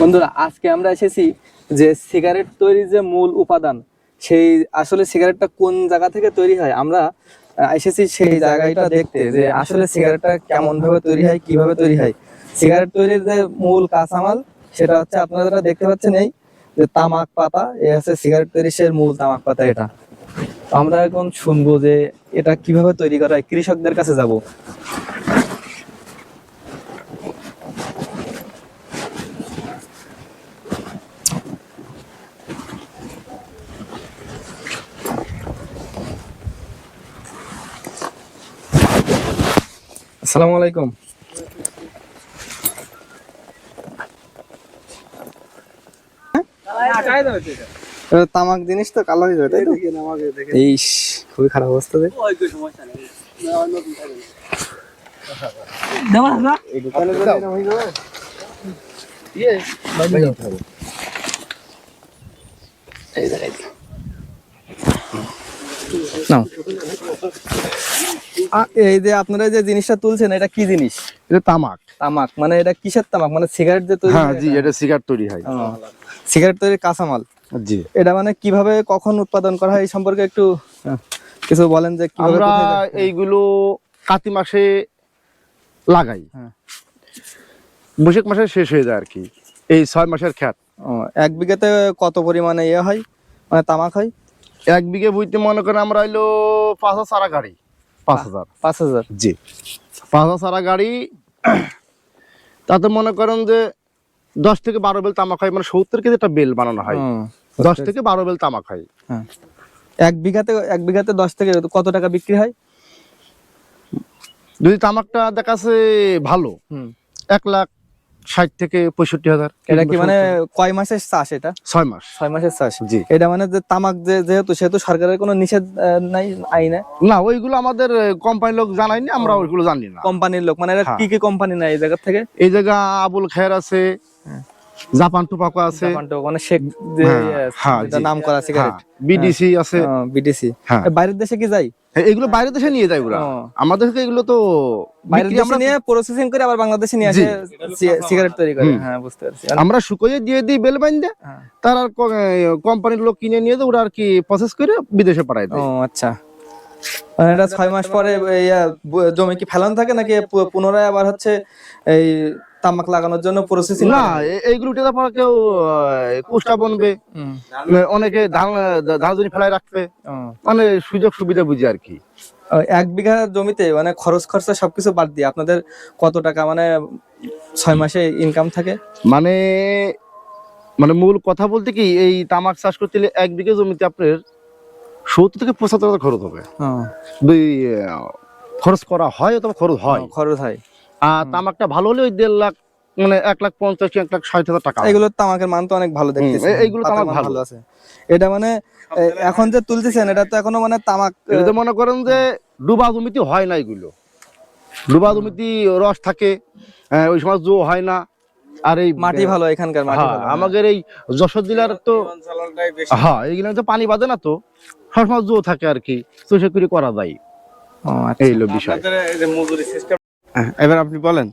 বন্ধুরা, আজকে আমরা এসেছি যে সিগারেট তৈরির যে মূল উপাদান, সেই আসলে সিগারেটটা কোন জায়গা থেকে তৈরি হয়, আমরা এসেছি সেই জায়গাটা দেখতে যে আসলে সিগারেটটা কেমন ভাবে তৈরি হয়, কিভাবে তৈরি হয়। সিগারেট তৈরির যে মূল কাঁচামাল সেটা হচ্ছে আপনারা যেটা দেখতে পাচ্ছেন, এই যে তামাক পাতা, এই হচ্ছে সিগারেট তৈরির সে মূল তামাক পাতা। এটা আমরা এখন শুনবো যে এটা কিভাবে তৈরি করা হয়, কৃষকদের কাছে যাব। আসসালামু আলাইকুম। তামাক জিনিস তো কালো হয়ে যাবে, তাই তো? এই খুবই খারাপ অবস্থা। এই যে আপনারা যে জিনিসটা তুলছেন, এটা কি জিনিস? এটা তামাক। তামাক মানে এটা কিসের তামাক? মানে সিগারেট যে তৈরি হ্যাঁ হয়? জি, এটা সিগারেট তৈরি হয়। সিগারেট তৈরির কাঁচামাল। জি, এটা মানে কিভাবে কখন উৎপাদন করা হয় এই সম্পর্কে একটু কিছু বলেন যে কিভাবে। আমরা এইগুলো কাতি মাসে লাগাই, বৈশাখ মাসে শেষ হয়ে যায় আর কি। এই 6 মাসের খ্যাত। এক বিঘাতে কত পরিমাণে ইয়ে হয়, মানে তামাক হয়? 1 বিঘে বুঝতে মনে করেন আমরা হইলো 5,000 চারা গাড়ি। 5,000। জি, 5,000 চারা গাড়ি। তাতে মনে করেন যে 10 থেকে 12 বেল তামাক হয়, মানে 70 কেজি একটা বেল বানানো হয়। 10 থেকে 12 বেল তামাক হয়। এক বিঘাতে 10 থেকে কত টাকা বিক্রি হয়? যদি তামাকটা দেখাচ্ছে ভালো, 1,60,000 থেকে 65,000। এটা কি মানে কয় মাসের চাষ? এটা 6 মাস। 6 মাসের চাষ। জি। এটা মানে যে তামাক যেহেতু সেহেতু সরকারের কোনো নিষেধ নাই আইনে? না, ওইগুলো আমাদের কোম্পানির লোক জানায়নি, আমরা ওইগুলো জানি না। কোম্পানির লোক মানে এরা কি কি কোম্পানি নাই এই জায়গা থেকে? এই জায়গা আবুল খায়ের আছে, জাপান টোবাকো আছে, মানে শেখ যে এটা নাম করা সিগারেট, বিডিসি আছে। বিডিসি বাইরের দেশে কি যায়? এগুলো বাইরের দেশে নিয়ে যায় ওরা। আমাদের থেকে এগুলো তো বাইরের দেশে নিয়ে প্রসেসিং করে আবার বাংলাদেশে নিয়ে আসে সিগারেট তৈরি করে। হ্যাঁ, বুঝতে পারছি। আমরা শুকিয়ে দিয়ে দিই বেল বাইন্দে, তার আর কোম্পানির লোক কিনে নিয়ে যায়, ওরা আর কি প্রসেস করে বিদেশে পাঠায় দেয়। ও আচ্ছা। মানে এটা 6 মাস পরে জমি কি ফেলানো থাকে নাকি পুনরায় আবার হচ্ছে এই তামাক লাগানোর জন্য প্রসেসিং? না, এইগুলো উঠে পরে কেউ কোষ্টা বনবে, অনেকে ধান জমি ফেলায় রাখবে, মানে সুযোগ সুবিধা বুঝে আর কি। 1 বিঘা জমিতে মানে খরচ খরচা সবকিছু বাদ দিয়ে আপনাদের কত টাকা মানে 6 মাসে ইনকাম থাকে? মানে মানে মূল কথা বলতে কি, এই তামাক চাষ করতে গেলে 1 বিঘা জমিতে আপনার 70 থেকে 75,000 খরচ হবে। খরচ করা হয় অথবা খরচ হয়। আর তামাকটা ভালো হলে ওই 1.5 লাখ, মানে 1,50,000 1,60,000 টাকা। এগুলো তামাকের মান তো অনেক ভালো দেখতেছি। এইগুলো তামাক ভালো আছে। এটা মানে এখন যে তুলতেছেন এটা তো এখনো মানে তামাক, এটা মনে করেন যে ডুবা জমিতে হয় না। এগুলো ডুবা জমিতে রস থাকে, ওই সময় জো হয় না। আর এই মাটি ভালো, এখানকার মাটি ভালো। আমাদের এই যশোর জেলার তো হ্যাঁ, এইগুলো তো পানি বাঁধে না, তো সবসময় জো থাকে আর কি, চষে করে করা যায়। এই হলো বিষয়। এবার আপনি বলেন,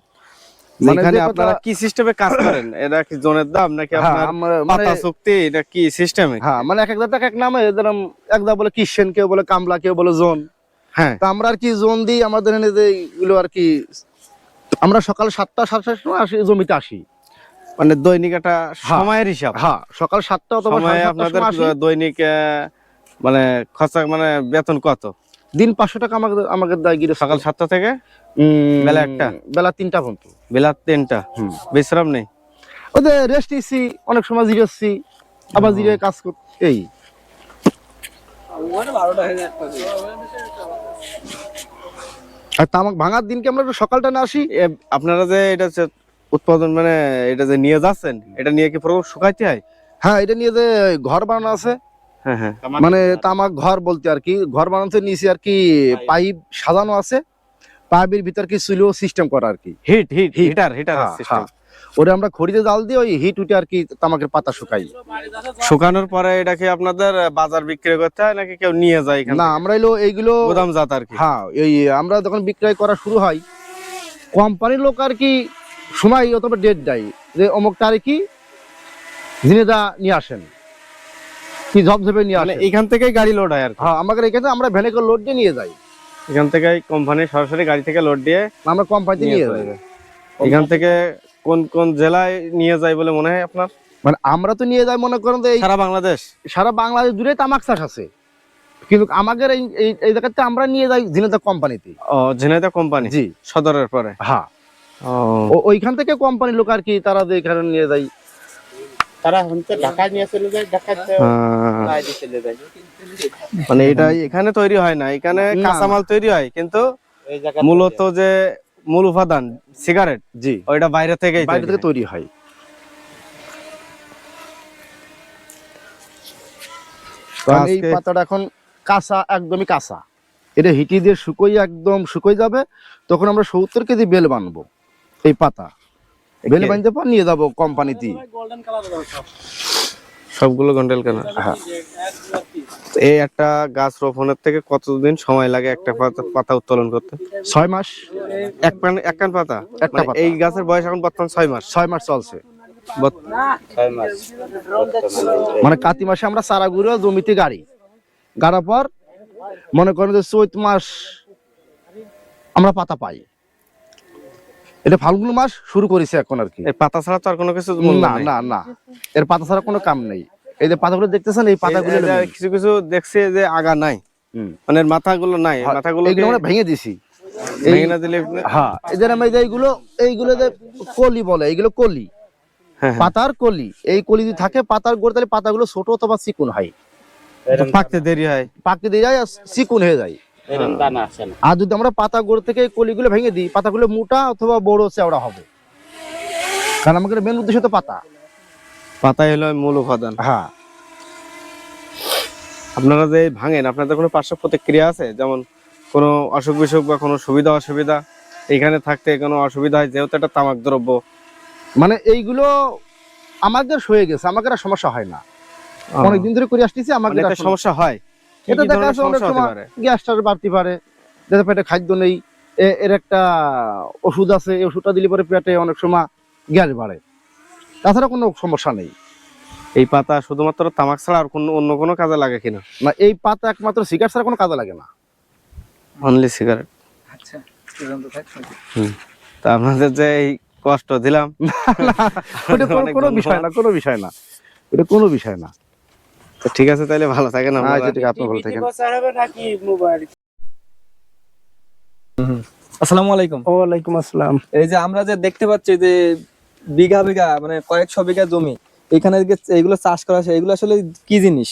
এখানে আপনারা কি সিস্টেমে কাজ করেন? এটা কি জোনের দাম নাকি আপনার পাতা চুক্তি, এটা কি সিস্টেমে? হ্যাঁ, মানে এক এক এক নামে, যেরকম একদা বলে কিষেন, কেউ বলে কামলা, কেউ বলে জোন। হ্যাঁ, তা আমরা আর কি জোন দিই। আমাদের এনে যে এগুলো আর কি, আমরা সকাল 7টা 7:30 সময় আসি, জমিতে আসি। মানে দৈনিক একটা সময়ের হিসাব? হ্যাঁ, সকাল 7টা অথবা আপনাদের দৈনিক মানে খরচা, মানে বেতন কত? দিন 500 টাকা আমাকে দেয় গিয়ে। সকাল 7টা থেকে বেলা 1টা, বেলা 3টা পর্যন্ত। বেলা 3টা বিশ্রাম নেই? ওদের রেস্ট নিচ্ছি, অনেক সময় জিরেছি, আবার জিরে কাজ করতে। এই আর তামাক ভাঙার দিনকে আমরা সকালটা না আসি। আপনারা যে এটা উৎপাদন, মানে এটা যে নিয়ে যাচ্ছেন, এটা নিয়ে কি পুরো শুকাইতে হয়? হ্যাঁ, এটা নিয়ে যে ঘর বানানো আছে। হ্যাঁ, মানে তামাক ঘর বলতে আর কি, ঘর বানাতে নিচে আর কি পাইপ সাজানো আছে, পাইপের ভিতর কি চুলো সিস্টেম করা আর কি, হিটার সিস্টেম। ওরে আমরা খড়িতে জাল দিয়ে ওই হিট উঠে আর কি তামাকের পাতা শুকাই। শুকানোর পরে এটাকে আপনাদের বাজার বিক্রি করতে হয় নাকি কেউ নিয়ে যায়? না, আমরা এলো এইগুলো গোদামজাত আর কি। হ্যাঁ, এই আমরা যখন বিক্রয় করা শুরু হয়, কোম্পানির লোক আর কি সময় অথবা ডেট দেয় যে অমুক তারিখই ঝিনেদা নিয়ে আসেন, কি ঝপঝপে নিয়ে মানে আসেন। এখান থেকেই গাড়ি লোড হয় আর কি? হ্যাঁ, আমাদের এখানে আমরা ভ্যানে করে লোড দিয়ে নিয়ে যাই, এখান থেকে কোম্পানি সরাসরি গাড়ি থেকে লোড দিয়ে আমরা কোম্পানিতে নিয়ে নিয়ে চলে যাই। যায়। এখান থেকে কোন কোন জেলায় নিয়ে যায় বলে মনে হয় আপনার? মানে আমরা তো নিয়ে যাই মনে করেন যে এই সারা বাংলাদেশ? সারা বাংলাদেশ জুড়ে তামাক চাষ আছে, কিন্তু আমাদের এই জায়গাতে আমরা নিয়ে যাই ঝিনেদা কোম্পানিতে। ও, ঝিনাইদহ কোম্পানি জি, সদরের পরে? হ্যাঁ। ও, ওইখান থেকে কোম্পানির লোক আর কি, তারা যে এখানে নিয়ে যায়। তারা হচ্ছে ঢাকায় নিয়ে চলে যায়, ঢাকাতে বাইরে চলে যায়। মানে এটা এখানে তৈরি হয় না, এখানে না, কাঁচামাল তৈরি হয়, কিন্তু এই জায়গা মূলত যে মূল উপাদান সিগারেট, জি, ওইটা বাইরে থেকেই বাইরে তৈরি থেকে হয়। তৈরি হয়। তো কারণ এই আজকে- পাতাটা এখন কাঁচা, একদমই কাঁচা, এটা হিটি দিয়ে শুকোই একদম শুকোই যাবে, তখন আমরা 70 কেজি বেল বানবো। এই পাতা বেল বানতে পর নিয়ে যাবো কোম্পানিতে। সবগুলো গন্ডেল কেন? হ্যাঁ, এই একটা গাছ রোপণের থেকে কতদিন সময় লাগে একটা পাতা উত্তোলন করতে? 6 মাস। এক কান পাতা? একটা মানে পাতা। এই গাছের বয়স এখন বর্তমান 6 মাস? 6 মাস চলছে। 6 মাস। মানে কাতি মাসে আমরা চারাগুলো জমিতে গাড়ার পর মনে করেন যে চৈত মাস আমরা পাতা পাই। এটা ফাল্গুন মাস শুরু করেছে এখন আর কি। এই পাতা ছাড়া তো আর কোনো কিছু মূল্য না নাই। না না, এর পাতা ছাড়া কোনো কাম নেই। এই যে পাতাগুলো দেখতেছেন, এই পাতাগুলো এই যে কিছু কিছু দেখছি যে আগা নাই, মানে এর মাথাগুলো নাই, মাথাগুলো এইগুলো আমরা ভেঙে দিছি। ভেঙে না দিলে? হ্যাঁ, এদের আমরা এইগুলো যে কলি বলে, এইগুলো কলি, হ্যাঁ, পাতার কলি। এই কলি যদি থাকে পাতার গোড়া, তাহলে পাতাগুলো ছোট অথবা চিকুন হয়, হ্যাঁ। পাকতে দেরি হয়। পাকতে দিয়ে যায় আর চিকুন হয়ে যায়। এরকম দানা আসে না। আর যদি আমরা পাতা গোড়া থেকে এই কলিগুলো ভেঙে দিই, পাতাগুলো মোটা অথবা বড় চওড়া হবে, কারণ আমাদের মেন উদ্দেশ্য তো পাতা। পাতাই হলো মূল উপাদান। হ্যাঁ, আপনারা যে ভাঙেন, আপনাদের কোনো পার্শ্ব প্রতিক্রিয়া আছে? যেমন কোনো অসুখ বিসুখ বা কোনো সুবিধা অসুবিধা এখানে থাকতে কোনো অসুবিধা হয়, যেহেতু এটা তামাক দ্রব্য? মানে এইগুলো আমাদের হয়ে গেছে, আমাদের আর সমস্যা হয় না। অনেকদিন ধরে করে আসতেছি, আমাদের মানে আর এটা সমস্যা হয়? কি এটা কি দেখা ধরনের যাচ্ছে অনেক সমস্যা হতে সময় পারে? গ্যাসটার বাড়তে পারে, যাতে পেটে খাদ্য নেই, এর একটা ওষুধ আছে, এই ওষুধটা দিলে পরে পেটে অনেক সময় গ্যাস বাড়ে, তাছাড়া কোনো সমস্যা নেই। এই পাতা শুধুমাত্র তামাক ছাড়া আর কোনো অন্য কোনো কাজে লাগে কিনা? না, এই পাতা একমাত্র সিগারেট ছাড়া কোনো কাজে লাগে না। Only cigarette? আচ্ছা, পর্যন্ত থাকছে। তা আপনাদের যে এই কষ্ট দিলাম, ওটা অনেক কোনো ধন্যবাদ। বিষয় না, কোনো বিষয় না, এটা কোনো বিষয় না। তো ঠিক আছে, তাহলে ভালো থাকেন আপনারা। আচ্ছা, ঠিক আছে, আপনি ভালো থাকেন। প্রচার হবে নাকি মোবাইল? আসসালামু আলাইকুম। ওয়ালাইকুম আসসালাম। এই যে আমরা যে দেখতে পাচ্ছি যে বিঘা বিঘা মানে কয়েকশো বিঘা জমি, এখানে যে এইগুলো চাষ করা আছে, এগুলো আসলে কি জিনিস?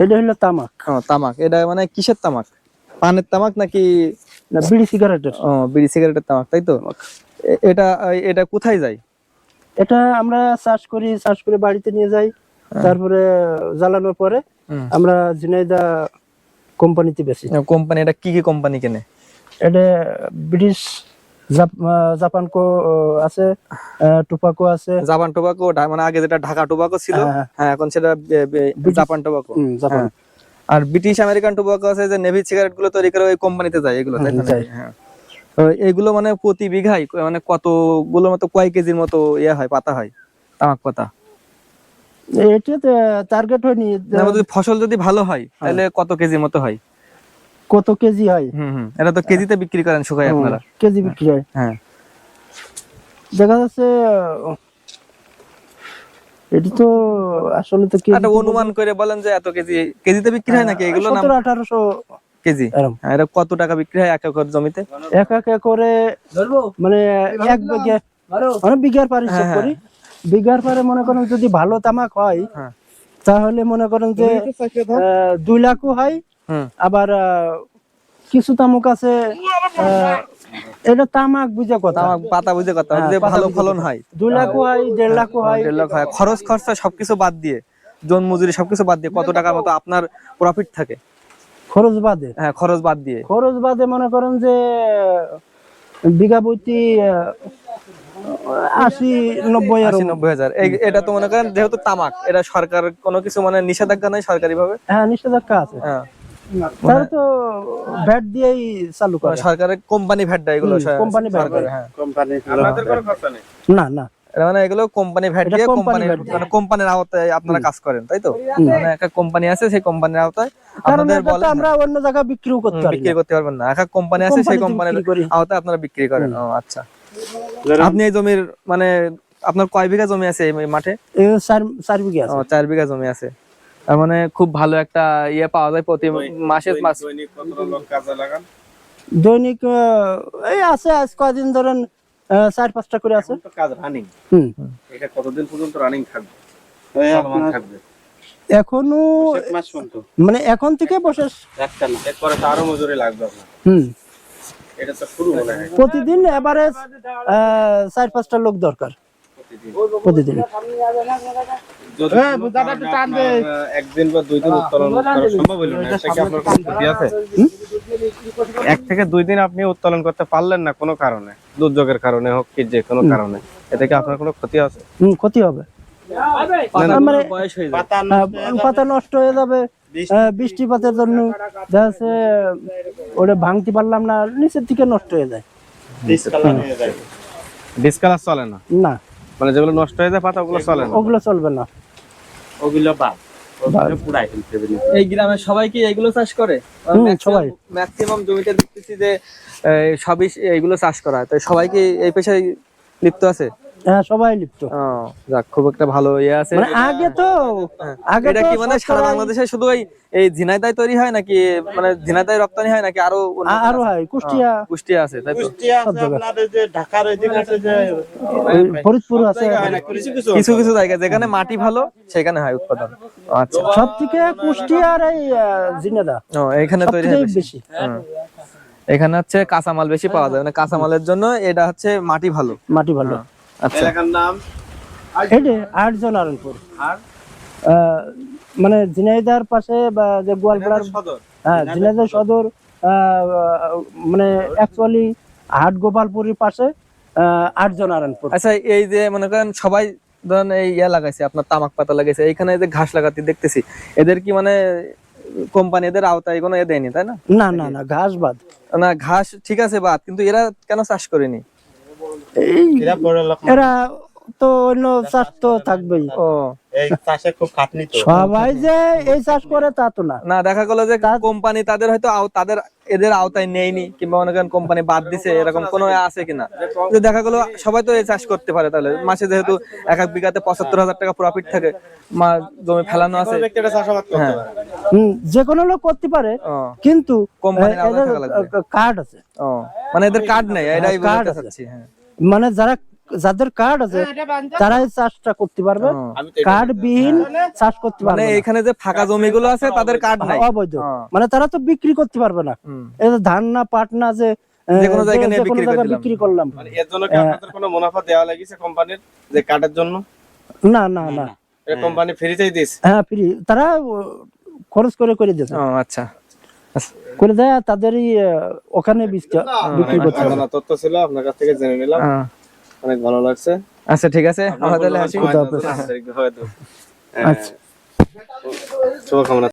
এটা হলো তামাক, তামাক। এটা মানে কিসের তামাক? পানের তামাক নাকি না বিড়ি সিগারেটের। বিড়ি সিগারেটের তামাক, তাই তো? এটা এটা কোথায় যায়? এটা আমরা চাষ করে বাড়িতে নিয়ে যাই, তারপরে জ্বালানোর পরে আমরা ঝিনাইদহ কোম্পানিতে বেচি। কোম্পানি, এটা কি কি কোম্পানি কেনে? এটা ব্রিটিশ, জাপানকো আছে, টোপাকো আছে। জাপান টোবাকো, মানে আগে যেটা ঢাকা টোবাকো ছিল, হ্যাঁ। হ্যাঁ এখন সেটা জাপান টোবাকো। জাপান। আর ব্রিটিশ আমেরিকান টোবাকো আছে, যে নেভি সিগারেট গুলো তৈরি করে ওই কোম্পানিতে যায় এগুলো, তাই তো? যায়। হ্যাঁ। তো এইগুলো মানে প্রতি বিঘায় মানে কতগুলো মতো, কয় কেজির মতো ইয়ে হয়, পাতা হয়, তামাক পাতা? এটা টার্গেট হয়নি, না, যদি ফসল যদি ভালো হয় তাহলে কত কেজির মতো হয়? কত কেজি হয়। এটা তো কেজিতে বিক্রি করেন শুকাই আপনারা? কেজি বিক্রি হয়। হ্যাঁ। দেখা যাচ্ছে এটি তো আসলে তো একটা অনুমান করে বলেন যে এত কেজি, কেজিতে বিক্রি হয় নাকি এগুলো? 1700-1800 কেজি। এরকম। হ্যাঁ, এটা কত টাকা বিক্রি হয় এক একর জমিতে? এক করে মানে এক বিঘা, মানে বিঘার পর হিসাব হ্যাঁ, করি, বিঘার পরে মনে করেন যদি ভালো তামাক হয় হ্যাঁ। তাহলে মনে করেন যে 2 লাখও হয়। আবার কিছু তামাক আছে, এটা তামাক বুঝে কথা, তামাক পাতা বুঝে কথা, হ্যাঁ, যে পাতা ভালো বুঝে ফলন কথা। হয় 2 লাখও হয়, 1.5 লাখও হয়। 1.5 লাখ হয়। খরচ খরচা সবকিছু বাদ দিয়ে, জন মজুরি সবকিছু বাদ দিয়ে কত টাকার মতো আপনার প্রফিট থাকে? খরচ বাদে, হ্যাঁ, খরচ বাদ দিয়ে। খরচ বাদে মনে করেন যে বিঘা প্রতি 80-90 এরকম। 80-90 হাজার। এটা তো মনে করেন যেহেতু তামাক, এটা সরকার কোনো কিছু মানে নিষেধাজ্ঞা নাই সরকারি ভাবে? হ্যাঁ, নিষেধাজ্ঞা আছে। হ্যাঁ, তারা তো ভ্যাট দিয়েই চালু করে। সরকারের কোম্পানি ভ্যাট দেয় এগুলো, কোম্পানি ভ্যাট সরকার। দেয়। হ্যাঁ। আপনাদের কোনো খরচা নেই? না না, এটা মানে এগুলো কোম্পানি ভ্যাট এটা দিয়ে company কোম্পানির VAT দিয়ে। মানে কোম্পানির আওতায় আপনারা কাজ করেন তাই তো? মানে একটা কোম্পানি আছে সেই কোম্পানির আওতায় কারণ আপনাদের এটা তো বলে আমরা অন্য জায়গায় বিক্রিও করতে পারি বিক্রি না। করতে পারবেন না, একটা কোম্পানি আছে সেই কোম্পানিতে কোম্পানির বিক্রি করি। আওতায় আপনারা বিক্রি করেন। ও আচ্ছা। আপনি এই জমির মানে আপনার কয় বিঘা জমি আছে এই মাঠে? এই 4 বিঘা ও আছে। 4 বিঘা জমি আছে। তার মানে খুব ভালো একটা ইয়ে পাওয়া যায় প্রতি মাসে মাস। দৈনিক কতটা লোক কাজে লাগান? দৈনিক এই আছে আজ কয়দিন ধরেন 4-5টা করে আছে। তো কাজ রানিং, হুম। এটা কতদিন পর্যন্ত রানিং থাকবে? চলমান থাকবে এখনো মাস পর্যন্ত মানে এখন থেকে বসে একটা না, এরপরে তো আরো মজুরি লাগবে আপনার। হুম এটা তো শুরু মনে হয় প্রতিদিন এভারেজ 4-5টা লোক দরকার প্রতিদিন। যদি আপনার, একদিন বা 2 দিন উত্তোলন করা সম্ভব হলো না, এটা কি আপনার কোনো ক্ষতি আছে? 1 থেকে 2 দিন আপনি উত্তোলন করতে পারলেন না কোনো কারণে, দুর্যোগের কারণে হোক কি যে কোনো কারণে, এতে কি আপনার কোনো ক্ষতি আছে? ক্ষতি হবে, মানে বয়স হয়ে যায়। পাতা নষ্ট হয়ে যাবে বৃষ্টিপাতের জন্য, দেখা যাচ্ছে ওটা ভাঙতে পারলাম না, নিচের দিকে নষ্ট হয়ে যায়। ডিসকালার চলে না, না মানে যেগুলো নষ্ট হয়ে যায় পাতা ওগুলো চলে না, ওগুলো চলবে না। ওগুলো বাদ বাদ। পুরাই ফেলতে হবে। এই গ্রামের সবাই কি এগুলো চাষ করে? সবাই। ম্যাক্সিমাম জমিতে দেখতেছি যে সবই এইগুলো চাষ করা হয়, তাই সবাই কি এই পেশায় লিপ্ত আছে? হ্যাঁ সবাই লিপ্ত। ও যাক, খুব একটা ভালো ইয়ে আছে। মানে আগে তো এটা কি মানে সারা বাংলাদেশে শুধু এই ঝিনাইদহ তৈরি হয় নাকি, মানে ঝিনাইদহ রপ্তানি হয় নাকি আরো অন্য কোনো আরো আছে? হয় কুষ্টিয়া, কুষ্টিয়া আছে তাই তো? সব জায়গায়। আপনাদের যে ঢাকার ওইদিকে আছে যে ফরিদপুর আছে, কিছু কিছু জায়গা যেখানে মাটি ভালো সেখানে হয় উৎপাদন। আচ্ছা। সব থেকে কুষ্টিয়া আর এই ঝিনাইদহ ও এখানে তৈরি হয় সবথেকে বেশি। বেশি। এখানে হচ্ছে কাঁচামাল বেশি পাওয়া যায়, মানে কাঁচামালের জন্য এটা হচ্ছে মাটি ভালো। মাটি ভালো। আচ্ছা। এলাকার নাম এটা 8 নারায়ণপুর, আর মানে ঝিনাইদহর পাশে বা যে গোয়ালপাড়ার, সদর। হ্যাঁ ঝিনাইদহ সদর, মানে অ্যাকচুয়ালি হাট গোপালপুরের পাশে 8 নারায়ণপুর। আচ্ছা, এই যে মনে করেন সবাই ধরেন এই ইয়া লাগাইছে, আপনার তামাক পাতা লাগাইছে, এইখানে এই যে ঘাস লাগাতে দেখতেছি, এদের কি মানে কোম্পানি এদের আওতায় কোনো এ দেয়নি তাই না? না না না, ঘাস বাদ। না ঘাস ঠিক আছে বাদ, কিন্তু এরা কেন চাষ করেনি? এই এরা বড় লোক, এরা তো অন্য চাষ তো থাকবেই। ও এই চাষে খুব খাটনি তো। সবাই যে এই চাষ করে তা তো না। না, দেখা গেল যে কোম্পানি তাদের হয়তো তাদের এদের আওতায় নেয়নি, কিংবা মনে করেন কোম্পানি বাদ দিছে, এরকম কোনো আছে কিনা? যে দেখা গেল সবাই তো এই চাষ করতে পারে, তাহলে মাসে যেহেতু এক এক বিঘাতে 75,000 টাকা প্রফিট থাকে, জমি ফেলানো আছে। ব্যক্তিটা চাষাবাদ করতে হ্যাঁ। পারে। যে কোনো লোক করতে পারে, ও কিন্তু কোম্পানির আওতায় এদের থাকা লাগবে। কার্ড আছে। ও মানে এদের কার্ড নেই, এটাই কার্ড বলতে আছে। চাচ্ছি। হ্যাঁ। মানে যাদের কার্ড আছে তারা এই চাষটা করতে পারবে, ও। কার্ড বিহীন চাষ করতে মানে পারবে না। এখানে যে ফাঁকা জমিগুলো আছে তাদের কার্ড নাই। অবৈধ, ও। মানে তারা তো বিক্রি করতে পারবে না। হুম। এই যে ধান না পাট না যে যে কোনো জায়গায় নিয়ে যে কোনো বিক্রি করে জায়গায় দিলাম। বিক্রি করলাম, মানে এর জন্য কি আপনাদের কোনো মুনাফা দেওয়া লাগিছে কোম্পানির যে কাটার জন্য? না না না, এটা কোম্পানি ফ্রিতেই দিছে। হ্যাঁ ফ্রি, তারা খরচ করে দিয়েছে, ও আচ্ছা। করে দেয়, আর তাদেরই ওখানে বীজটা বিক্রি করতে হবে। জানা তথ্য ছিল, আপনার কাছ থেকে জেনে নিলাম, অনেক ভালো লাগছে। আচ্ছা ঠিক আছে, আমরা তাহলে আসি। শুভকামনা। আচ্ছা। শুভকামনা।